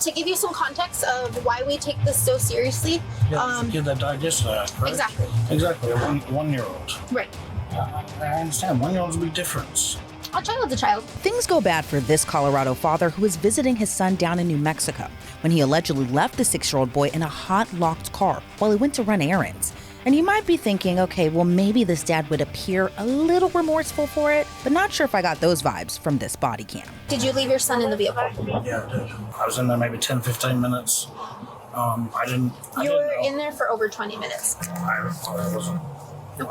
To give you some context of why we take this so seriously. The kid that died yesterday, right? Exactly. A one-year-old. Right. I understand. 1-year-old's a big difference. A child's a child. Things go bad for this Colorado father who was visiting his son down in New Mexico when he allegedly left the 6-year-old boy in a hot, locked car while he went to run errands. And you might be thinking, okay, well, maybe this dad would appear a little remorseful for it, but not sure if I got those vibes from this body cam. Did you leave your son in the vehicle? Yeah, I did. I was in there maybe 10, 15 minutes. You were in there for over 20 minutes. I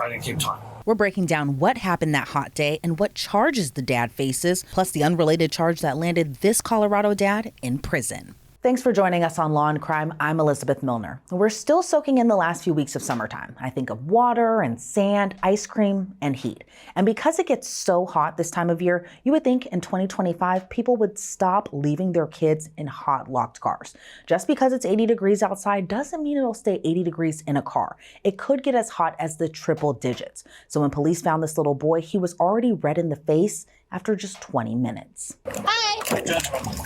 didn't keep time. We're breaking down what happened that hot day and what charges the dad faces, plus the unrelated charge that landed this Colorado dad in prison. Thanks for joining us on Law and Crime. I'm Elizabeth Millner. We're still soaking in the last few weeks of summertime. I think of water and sand, ice cream, and heat. And because it gets so hot this time of year, you would think in 2025, people would stop leaving their kids in hot, locked cars. Just because it's 80 degrees outside doesn't mean it'll stay 80 degrees in a car. It could get as hot as the triple digits. So when police found this little boy, he was already red in the face after just 20 minutes. Hi.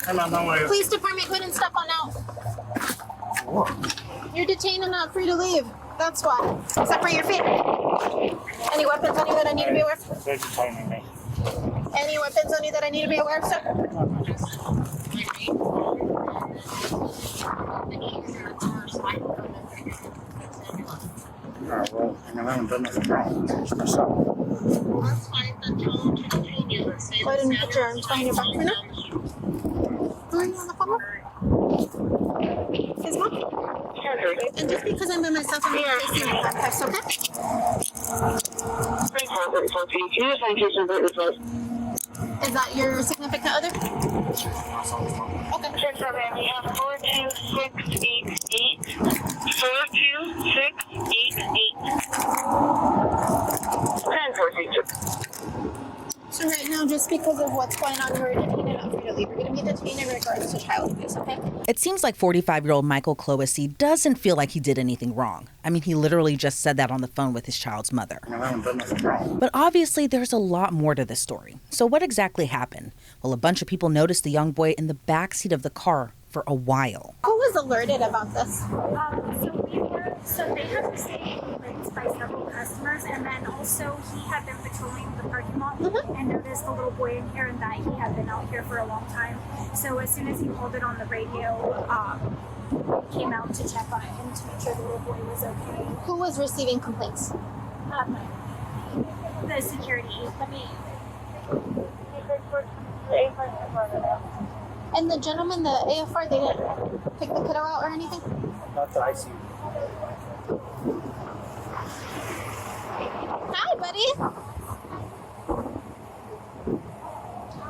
Come on, no way. Police department couldn't step on out. You're detained and not free to leave. That's why. Except for your feet. Any weapons on you that I need to be aware of? They're detaining me. Any weapons on you that I need to be aware of, sir? Alright, well, I haven't done nothing wrong. It's myself. Go ahead and put your arms behind your back for now. Who are you on the phone with? His mom? And just because I'm by myself, I'm not facing my handcuffs, okay? Is that your significant other? Okay. 42688. 42688. So right now, just because of what's going on, you're detained and not free to leave. You're going to be detained in regards to child abuse, okay? It seems like 45-year-old Michael Clohessy doesn't feel like he did anything wrong. I mean, he literally just said that on the phone with his child's mother. I haven't done nothing wrong. But obviously, there's a lot more to this story. So what exactly happened? Well, a bunch of people noticed the young boy in the backseat of the car for a while. Who was alerted about this? So they had received complaints by several customers, and then also he had been patrolling the parking lot and noticed the little boy in here and that he had been out here for a long time. So as soon as he called it on the radio, came out to check on him to make sure the little boy was okay. Who was receiving complaints? The security. And the gentleman, the AFR, they didn't pick the kiddo out or anything? Not that I see. Hi, buddy.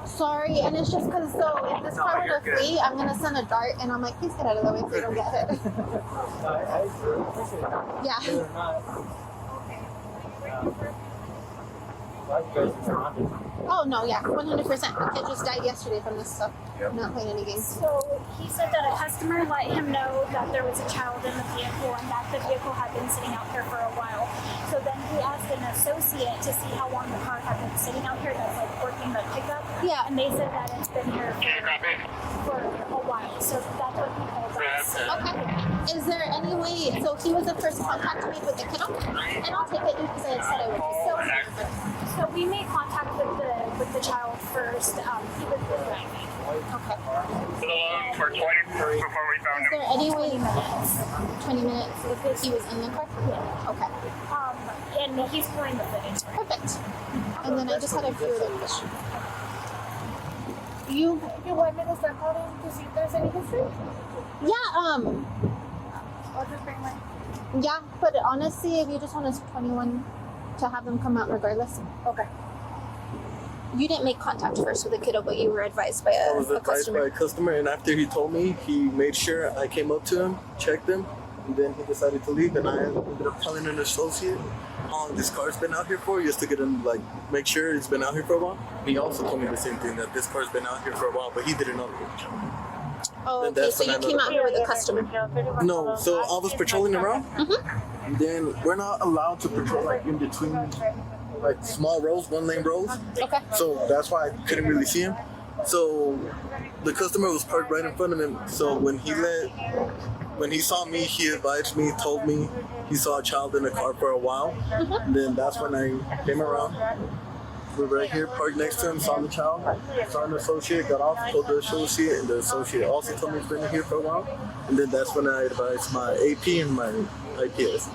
Sorry, and it's just because, so if this car were to flee, I'm going to send a dart, and I'm like, please get out of the way so you don't get hit. Yeah. Oh, no, yeah, 100%. The kid just died yesterday from this stuff. I'm not playing any games. So he said that a customer let him know that there was a child in the vehicle and that the vehicle had been sitting out here for a while. So then he asked an associate to see how long the car had been sitting out here that's like working the pickup. Yeah. And they said that it's been here for a while. So that's what he called us. Okay. Is there any way, so he was the first contact made with the kiddo? And I'll take it because I said I would. So we made contact with the child first. He was driving. Okay. For 20 before we found Is there any way 20 minutes if he was in the car? Yeah. Okay. And he's pulling the footage. Perfect. And then I just had a few other questions. You want me to start calling to see if there's any history? Yeah, I'll just bring my... yeah, but honestly, if you just want us 21 to have them come out regardless. Okay. You didn't make contact first with the kiddo, but you were advised by I was a advised customer. by a customer, and after he told me, he made sure I came up to him, checked him, and then he decided to leave, and I ended up telling an associate how long this car's been out here for, just to get him, like, make sure it's been out here for a while. He also told me the same thing, that this car's been out here for a while, but he didn't know. Oh, Then okay, that's so when you I came know. out here with a customer. No, so I was patrolling around, and then we're not allowed to patrol, like, in between, like, small roads, one-lane roads. Okay. So that's why I couldn't really see him. So the customer was parked right in front of him. So when he saw me, he advised me, told me he saw a child in the car for a while. And then that's when I came around. We're right here, parked next to him, saw the child, saw an associate, got off, told the associate, and the associate also told me he's been here for a while. And then that's when I advised my AP and my IPS.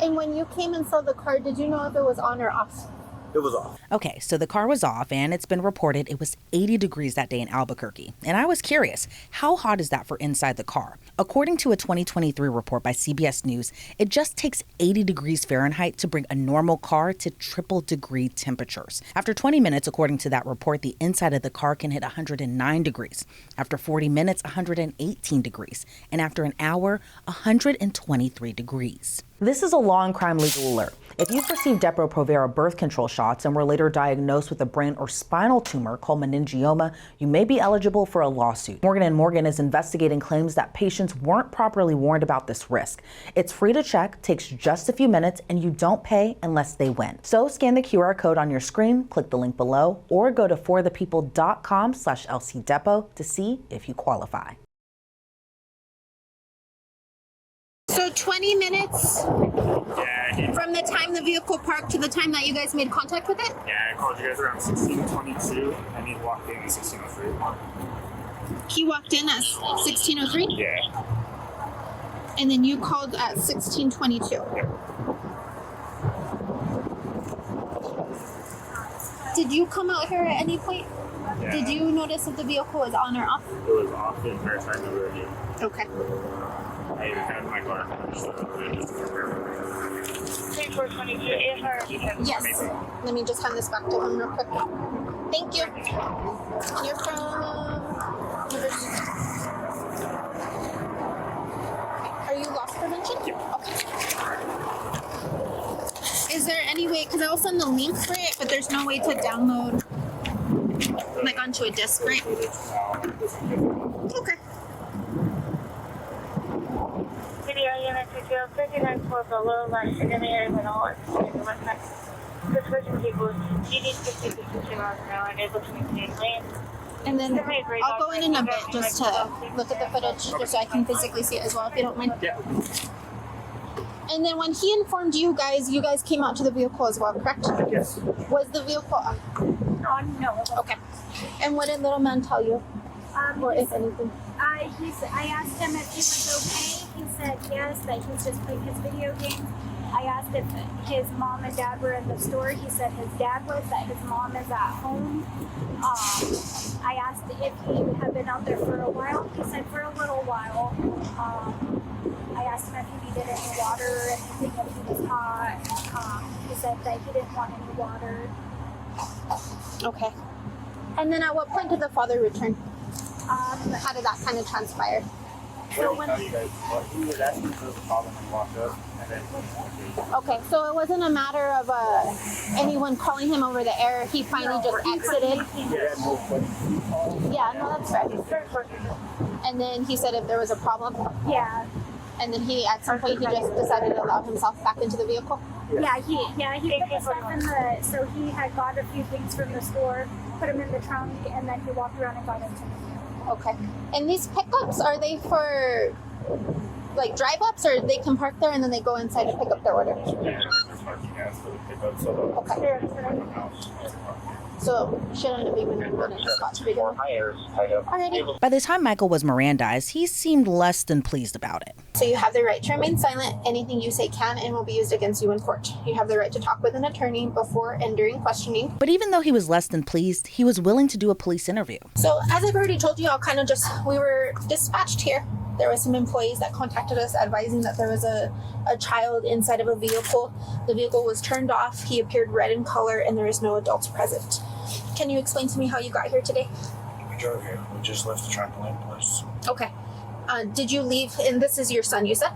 And when you came and saw the car, did you know if it was on or off? It was off. Okay, so the car was off, and it's been reported it was 80 degrees that day in Albuquerque. And I was curious, how hot is that for inside the car? According to a 2023 report by CBS News, it just takes 80 degrees Fahrenheit to bring a normal car to triple-degree temperatures. After 20 minutes, according to that report, the inside of the car can hit 109 degrees. After 40 minutes, 118 degrees. And after an hour, 123 degrees. This is a Law&Crime legal alert. If you've received Depo-Provera birth control shots and were later diagnosed with a brain or spinal tumor called meningioma, you may be eligible for a lawsuit. Morgan & Morgan is investigating claims that patients weren't properly warned about this risk. It's free to check, takes just a few minutes, and you don't pay unless they win. So scan the QR code on your screen, click the link below, or go to forthepeople.com/LCDepo to see if you qualify. So 20 minutes Yeah, from the time the vehicle parked to the time that you guys made contact with it? yeah, I called you guys around 16:22, and he walked in at 16:03. He walked in at 16:03, Yeah. and then you called at 16:22. Yep. Did you come out here at any point? Yeah. Did you notice if the vehicle was on or off? It was off the entire time we were here. Okay. I even had my car. Just to confirm. 3422 Yes. Let me just hand this back to him real quick. Thank you. You're from... Are you loss prevention? Yeah. Okay. Is there any way, because I'll send the link for it, but there's no way to download like onto a disk, right? Okay. Video unit to jail 39 for the low left in the area and all it's in the west side. This person people needing 50 to 60 miles an hour and able to maintain lane. And then I'll go in a bit just to look at the footage, just so I can physically see it as well, if you don't mind. Yeah. And then when he informed you guys came out to the vehicle as well, correct? Yes. Was the vehicle on? No. Okay. And what did little man tell you? Or if anything? I asked him if he was okay. He said yes, that he was just playing his video games. I asked if his mom and dad were in the store. He said his dad was, that his mom is at home. I asked if he had been out there for a while. He said for a little while. I asked him if he needed any water or anything, if he was hot. He said that he didn't want any water. Okay. And then at what point did the father return? How did that kind of transpire? So when He was asking for the problem and walked up, and then. Okay, so it wasn't a matter of anyone calling him over the air. He finally just exited. Yeah, no, that's right. And then he said if there was a problem. Yeah. And then he, at some point, he just decided to allow himself back into the vehicle. Yeah, he put the stuff in the, so he had got a few things from the store, put them in the trunk, and then he walked around and got into the vehicle. Okay. And these pickups, are they for like drive-ups, or they can park there and then they go inside to pick up their order? Okay. So shouldn't have even been in the spot to begin with. Alrighty. By the time Michael was Mirandized, he seemed less than pleased about it. So you have the right to remain silent. Anything you say can and will be used against you in court. You have the right to talk with an attorney before and during questioning. But even though he was less than pleased, he was willing to do a police interview. So as I've already told you, we were dispatched here. There were some employees that contacted us advising that there was a child inside of a vehicle. The vehicle was turned off. He appeared red in color and there is no adults present. Can you explain to me how you got here today? We drove here. We just left the trampoline place. Okay. Did you leave, and this is your son, you said?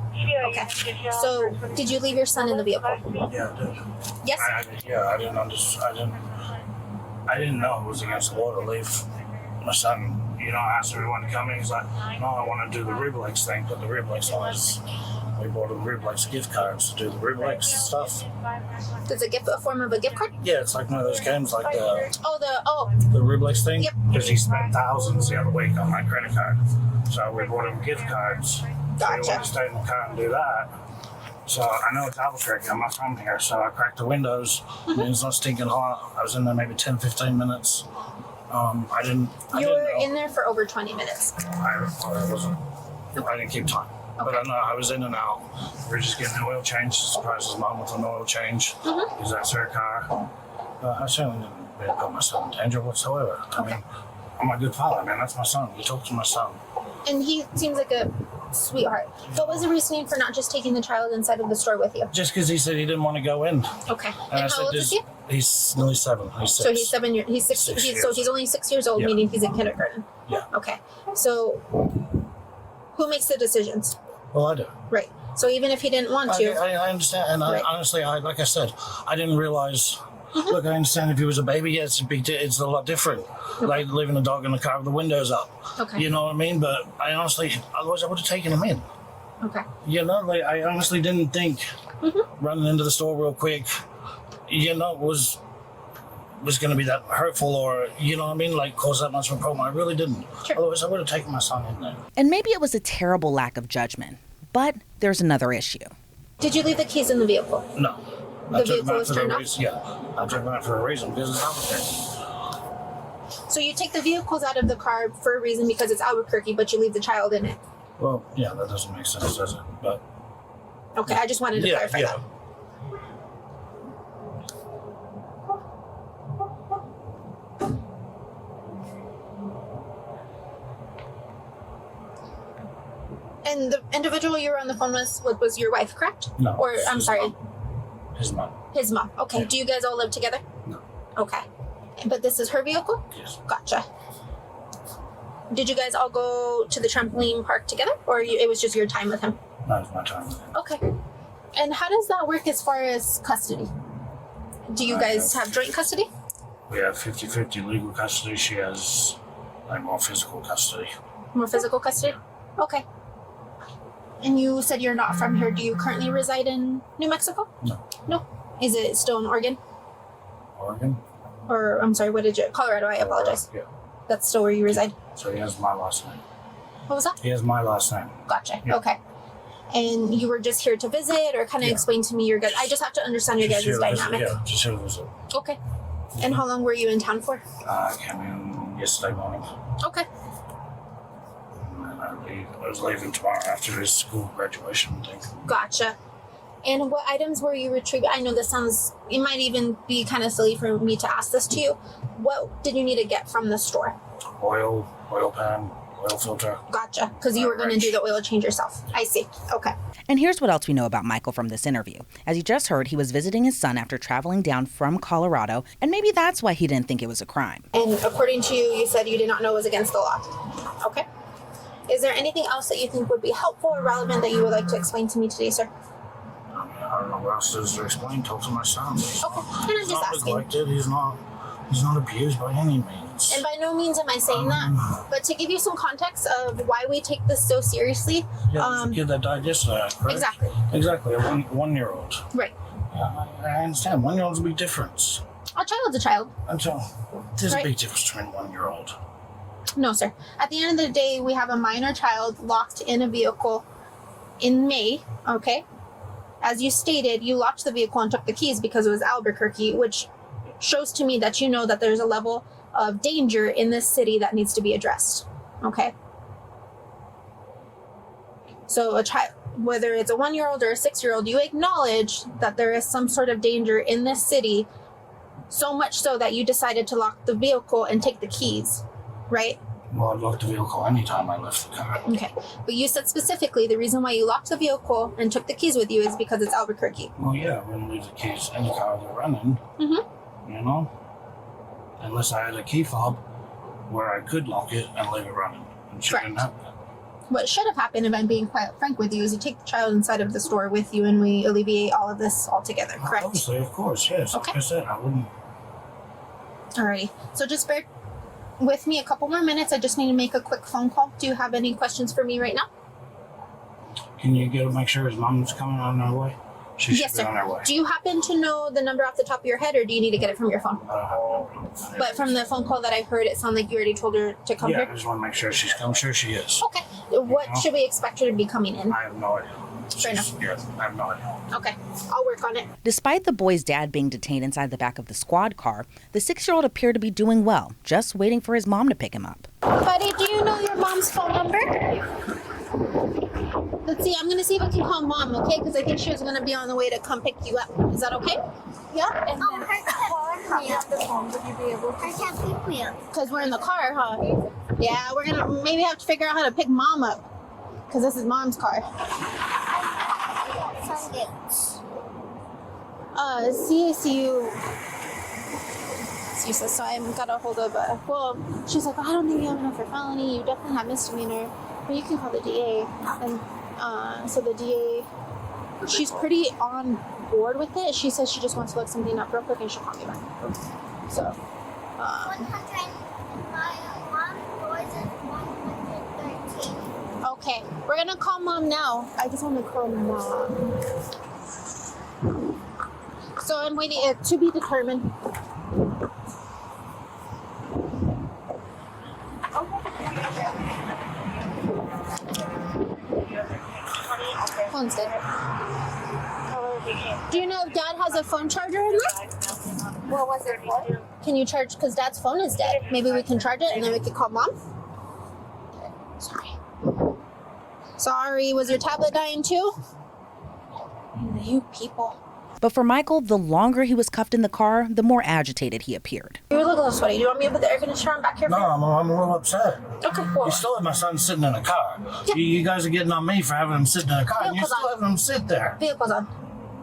Okay. So did you leave your son in the vehicle? Yeah, I did. Yes? I didn't know it was against the law to leave my son. Asked everyone to come in. He's like, no, I want to do the rear brakes thing, put the rear brakes on. We bought him Riblex gift cards to do the Riblex stuff. Does it give a form of a gift card? Yeah, it's like one of those games, like the Oh, Riblex thing. Yep. Because he spent thousands the other week on my credit card. So we bought him gift cards. Gotcha. So he wanted to stay in the car and do that. So I know it's Albuquerque, I'm not from here, so I cracked the windows. And it's not stinking hot. I was in there maybe 10, 15 minutes. I didn't were know. in there for over 20 minutes. I wasn't. I didn't keep time. But I know I was in and out. We were just getting an oil change. Surprised his mom with an oil change. Because that's her car. I certainly didn't put myself in danger whatsoever. I mean, I'm a good father, man. That's my son. You talk to my son. And he seems like a sweetheart. What was the reasoning for not just taking the child inside of the store with you? Just because he said he didn't want to go in. Okay. And I And said, how old is he? He's nearly 7. He's 6. So he's 7 years. He's 6. 6 So years. he's only 6 years old, Yeah. meaning he's in kindergarten. Yeah. Okay. So who makes the decisions? Well, I do. Right. So even if he didn't want to, I understand. And Right. honestly, like I said, I didn't realize. Look, I understand if he was a baby, yeah, it's a lot different. Like leaving a dog in the car with the windows up. Okay. You know what I mean? But I honestly, otherwise I would have taken him in. okay. You know, like I honestly didn't think running into the store real quick, you know, was going to be that hurtful or, you know what I mean, like cause that much of a problem. I really didn't. Sure. Otherwise, I would have taken my son in there. And maybe it was a terrible lack of judgment, but there's another issue. Did you leave the keys in the vehicle? No. The vehicle was turned off? reason. Yeah, I took him out for a reason because it's Albuquerque. So you take the vehicles out of the car for a reason because it's Albuquerque, but you leave the child in it. Well, yeah, that doesn't make sense, does it? But Okay, I just wanted to clarify that. And the individual you were on the phone with was your wife, correct? No. Or I'm his sorry, mom. His mom. his mom. Okay. Yeah. Do you guys all live together? No. Okay. But this is her vehicle? Yes. Gotcha. Did you guys all go to the trampoline park together, or it was just your time with him? That was my time. Okay. And how does that work as far as custody? Do you guys have joint custody? We have 50-50 legal custody. She has like more physical custody. More physical custody? Okay. And you said you're not from here. Do you currently reside in New Mexico? No. No. Is it still in Oregon? Oregon? Or, I'm sorry, what did you? Colorado, I apologize. Yeah. That's still where you reside. So he has my last name. What was that? He has my last name. Gotcha. Yeah. Okay. And you were just here to visit, or kind of Yeah. explain to me your guys? I just have to understand your Just guys' here to visit, dynamic. Yeah, just here to visit. Okay. And how long were you in town for? I came in yesterday morning. Okay. And I was leaving tomorrow after his school graduation thing. Gotcha. And what items were you retrieving? I know this sounds, it might even be kind of silly for me to ask this to you. What did you need to get from the store? Oil pan, oil filter. Gotcha. Because you were going to do the oil change yourself. I see. Okay. And here's what else we know about Michael from this interview. As you just heard, he was visiting his son after traveling down from Colorado, and maybe that's why he didn't think it was a crime. And according to you, you said you did not know it was against the law. Okay. Is there anything else that you think would be helpful or relevant that you would like to explain to me today, sir? I mean, I don't know what else is to explain. Talk to my son. Okay. And I'm He's just not asking. neglected. He's not abused by any means. And by no means am I saying that, but to give you some context of why we take this so seriously. Yeah, the kid that died yesterday, correct? Exactly. Exactly, a one-year-old. Right. I understand. 1-year-old's a big difference. A child's a child. Until there's Right. a big difference between 1-year-old. No, sir. At the end of the day, we have a minor child locked in a vehicle in May, okay? As you stated, you locked the vehicle and took the keys because it was Albuquerque, which shows to me that you know that there's a level of danger in this city that needs to be addressed, okay? So a child, whether it's a 1-year-old or a 6-year-old, you acknowledge that there is some sort of danger in this city, so much so that you decided to lock the vehicle and take the keys, right? Well, I locked the vehicle anytime I left the car. Okay, but you said specifically the reason why you locked the vehicle and took the keys with you is because it's Albuquerque. Well, yeah, I wouldn't leave the keys in the car they're running. Mm-hmm. You know? Unless I had a key fob where I could lock it and leave it running. And she didn't have that. What should have happened, if I'm being quite frank with you, is you take the child inside of the store with you and we alleviate all of this altogether, correct? Obviously, of course, yes. Okay. Like I said, I wouldn't. Alrighty, so just bear with me a couple more minutes. I just need to make a quick phone call. Do you have any questions for me right now? Can you go make sure his mom's coming on her way? She should Yes, be sir. on her way. Do you happen to know the number off the top of your head, or do you need to get it from your phone? But from the phone call that I heard, it sounded like you already told her to come Yeah, I here. just want to make sure she's. I'm sure she is. Okay. What should we expect her to be coming in? I have no idea. Fair enough. Yeah, I have no idea. Okay, I'll work on it. Despite the boy's dad being detained inside the back of the squad car, the 6-year-old appeared to be doing well, just waiting for his mom to pick him up. Buddy, do you know your mom's phone number? Let's see, I'm going to see if I can call mom, okay? Because I think she was going to be on the way to come pick you up. Is that okay? Yeah? And then copy of the phone, would you be able to? I can't pick me up. Because we're in the car, huh? Yeah, we're going to maybe have to figure out how to pick mom up. Because this is mom's car. CACU. So I got a hold of she's like, I don't think you have enough for felony. You definitely have misdemeanor. But you can call the DA. And so the DA, she's pretty on board with it. She says she just wants to look something up real quick and she'll call me back. So, 113. Okay, we're gonna call mom now. I just want to call mom. So I'm waiting to be determined. Phone's dead. Do you know if Dad has a phone charger in there? What was it for? Can you charge? Because Dad's phone is dead. Maybe we can charge it and then we can call Mom. Sorry. Was your tablet dying too? You people. But for Michael, the longer he was cuffed in the car, the more agitated he appeared. You look a little sweaty. Do you want me to put the air conditioner on back here? No, I'm a little upset. Okay, cool. You still have my son sitting in a car. Yeah. You guys are getting on me for having him sitting in a car, and you're Vehicle's still on. having him sit there. Vehicle's on.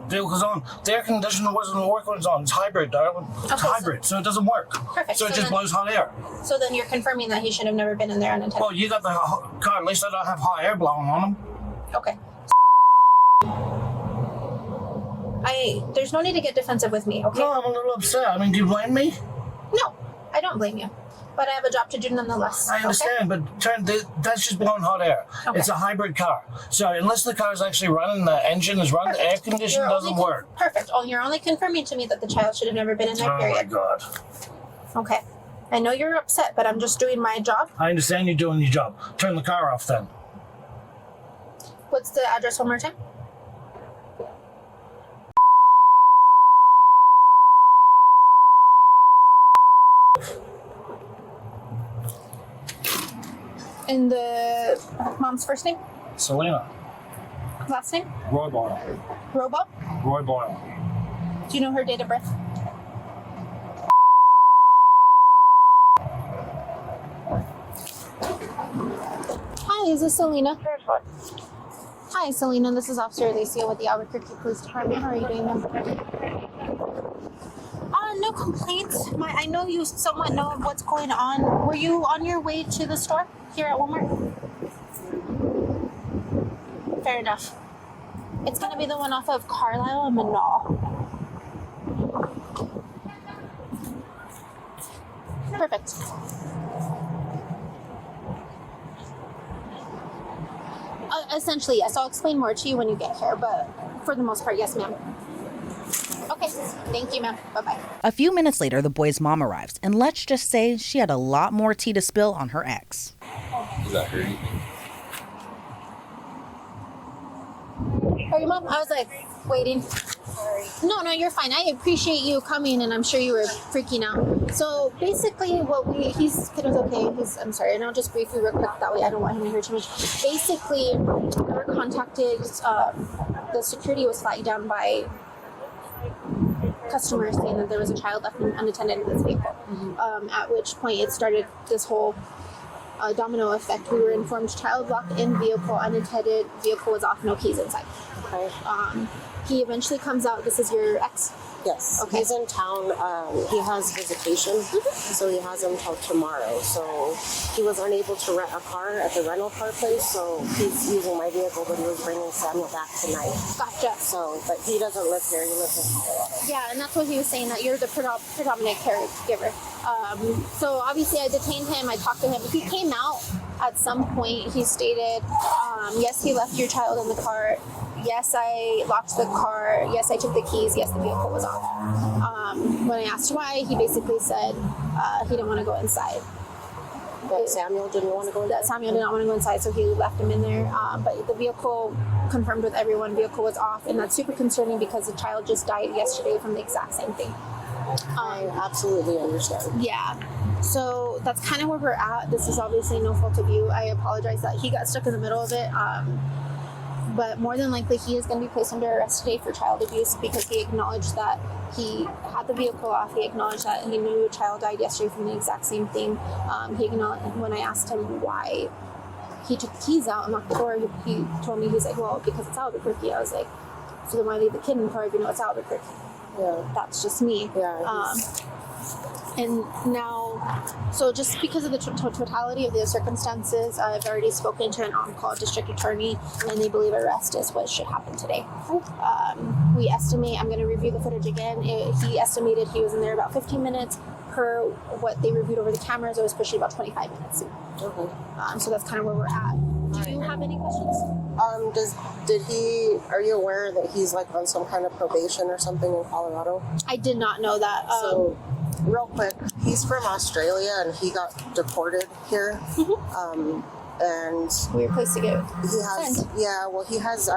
Vehicle's on. The air conditioner wasn't working when it's on. It's hybrid, darling. It's Okay, hybrid, so it doesn't work. Perfect. So it So just then- blows hot air. So then you're confirming that he should have never been in there unattended. Well, you got the car. At least I don't have hot air blowing on him. Okay. There's no need to get defensive with me, okay? No, I'm a little upset. I mean, do you blame me? No, I don't blame you. But I have a job to do nonetheless. I understand, but that's just blowing hot air. Okay. It's a hybrid car. So unless the car is actually running, the engine is running, the air conditioner doesn't work. Perfect. Oh, you're only confirming to me that the child should have never been in there, Oh my period. God. Okay. I know you're upset, but I'm just doing my job. I understand you're doing your job. Turn the car off then. What's the address one more time? And the mom's first name? Selena. Last name? Roy Boyle. Robo? Roy Boyle. Do you know her date of birth? Hi, is this Selena? Hi, Selena. This is Officer Alicia with the Albuquerque Police Department. How are you doing, ma'am? No complaints. I know you somewhat know of what's going on. Were you on your way to the store here at Walmart? Fair enough. It's going to be the one off of Carlisle and Manal. Perfect. Essentially, yes. I'll explain more to you when you get here, but for the most part, yes, ma'am. Okay. Thank you, ma'am. Bye-bye. A few minutes later, the boy's mom arrives, and let's just say she had a lot more tea to spill on her ex. Is that her anything? Are you mom? I was like, waiting. No, you're fine. I appreciate you coming, and I'm sure you were freaking out. So basically, kiddo's okay. I'm sorry, and I'll just brief you real quick. That way, I don't want him to hear too much. Basically, we were contacted. The security was flagged down by customers saying that there was a child left unattended in this vehicle. At which point, it started this whole domino effect. We were informed child locked in vehicle, unattended, vehicle was off, no keys inside. Okay. He eventually comes out. This is your ex? Yes. Okay. He's in town. He has visitation, so he has him till tomorrow. So he was unable to rent a car at the rental car place, so he's using my vehicle, but he was bringing Samuel back tonight. Gotcha. So, but he doesn't live here. He lives in Colorado. Yeah, and that's what he was saying, that you're the predominant caregiver. So obviously I detained him. I talked to him. He came out At some point, he stated, yes, he left your child in the car. Yes, I locked the car. Yes, I took the keys. Yes, the vehicle was off. When I asked why, he basically said he didn't want to go inside. That Samuel didn't want to go inside? That Samuel did not want to go inside, so he left him in there. But the vehicle, confirmed with everyone, vehicle was off, and that's super concerning because the child just died yesterday from the exact same thing. I absolutely understand. Yeah. So that's kind of where we're at. This is obviously no fault of you. I apologize that he got stuck in the middle of it. But more than likely, he is going to be placed under arrest today for child abuse because he acknowledged that he had the vehicle off. He acknowledged that he knew a child died yesterday from the exact same thing. He acknowledged when I asked him why he took the keys out and locked the door, he told me, he's like, well, because it's Albuquerque. I was like, so then why leave the kid in the car if you know it's Albuquerque? Yeah. That's just me. Yeah. And now, so just because of the totality of the circumstances, I've already spoken to an on-call district attorney, and they believe arrest is what should happen today. We estimate, I'm going to review the footage again. He estimated he was in there about 15 minutes. Per what they reviewed over the cameras, it was pushing about 25 minutes. Okay. So that's kind of where we're at. Do you have any questions? Are you aware that he's like on some kind of probation or something in Colorado? I did not know that. So, real quick, he's from Australia and he got deported here. And weird place to go. He has, he has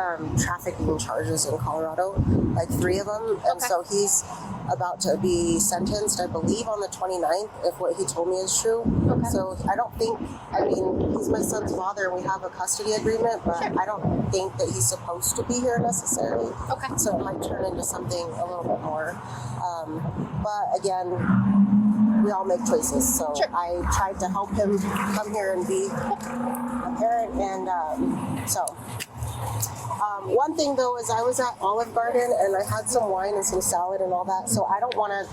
trafficking charges in Colorado, like 3 of them, and so he's about to be sentenced, I believe, on the 29th, if what he told me is true. Okay. So I don't think, he's my son's father and we have a custody agreement, but I don't think that he's supposed to be here necessarily. Okay. So it might turn into something a little bit more. But again, we all make choices, so I tried to help him come here and be a parent, and one thing though is I was at Olive Garden and I had some wine and some salad and all that, so I don't want to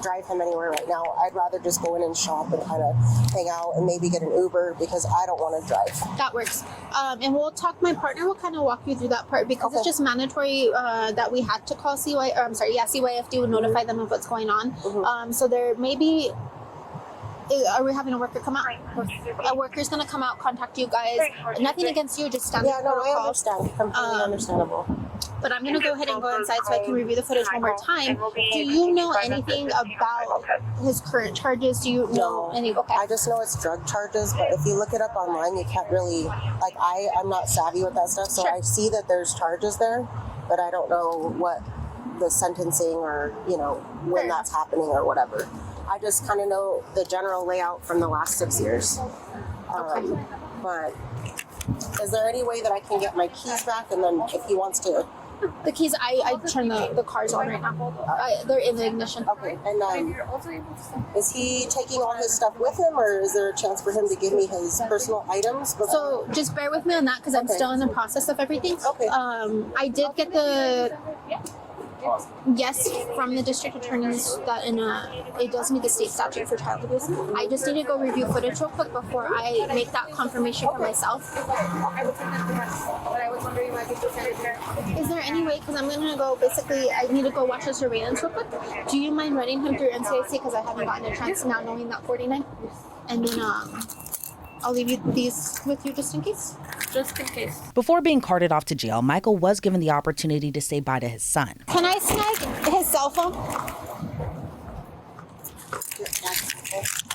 drive him anywhere right now. I'd rather just go in and shop and kind of hang out and maybe get an Uber because I don't want to drive. That works. And we'll talk, my partner will kind of walk you through that part because it's just mandatory that we had to call CYFD would notify them of what's going on. So there may be, are we having a worker come out? A worker's going to come out, contact you guys. Nothing against you, just standard protocol. I understand. Completely understandable. But I'm going to go ahead and go inside so I can review the footage one more time. Do you know anything about his current charges? Do you know any? Okay. I just know it's drug charges, but if you look it up online, you can't really, I'm not savvy with that stuff, so I see that there's charges there, but I don't know what the sentencing or, when that's happening or whatever. I just kind of know the general layout from the last 6 years. But is there any way that I can get my keys back, and then if he wants to... The keys, I turn the cars on right now. They're in the ignition. Okay, and is he taking all his stuff with him, or is there a chance for him to give me his personal items? So just bear with me on that because I'm still in the process of everything. Okay. I did get the yes from the district attorneys that it does meet the state statute for child abuse. I just need to go review footage real quick before I make that confirmation for myself. Is there any way, because I'm going to go, basically, I need to go watch the surveillance real quick. Do you mind running him through NCIC because I haven't gotten a chance now knowing that 49? And then I'll leave these with you just in case. Just in case. Before being carted off to jail, Michael was given the opportunity to say bye to his son. Can I snag his cell phone?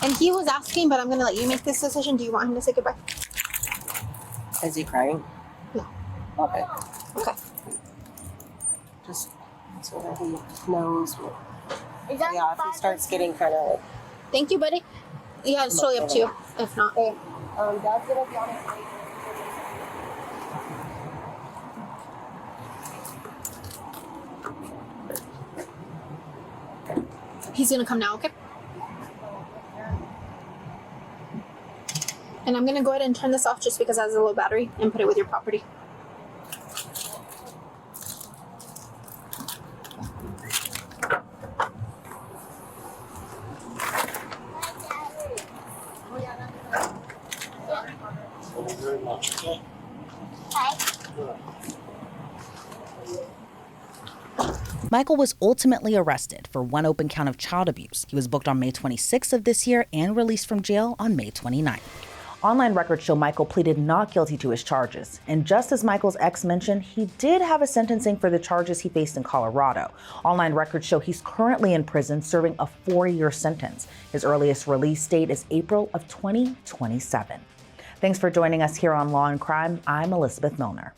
And he was asking, but I'm going to let you make this decision. Do you want him to say goodbye? Is he crying? No. Okay. Okay. Just so that he knows. If he starts getting kind of... Thank you, buddy. Yeah, it's totally up to you. If not. Hey, Dad's going to be on his way. He's going to come now, okay? And I'm going to go ahead and turn this off just because it has a low battery and put it with your property. Thank you very much. Okay. Michael was ultimately arrested for one open count of child abuse. He was booked on May 26th of this year and released from jail on May 29th. Online records show Michael pleaded not guilty to his charges. And just as Michael's ex mentioned, he did have a sentencing for the charges he faced in Colorado. Online records show he's currently in prison serving a 4-year sentence. His earliest release date is April of 2027. Thanks for joining us here on Law and Crime. I'm Elizabeth Millner.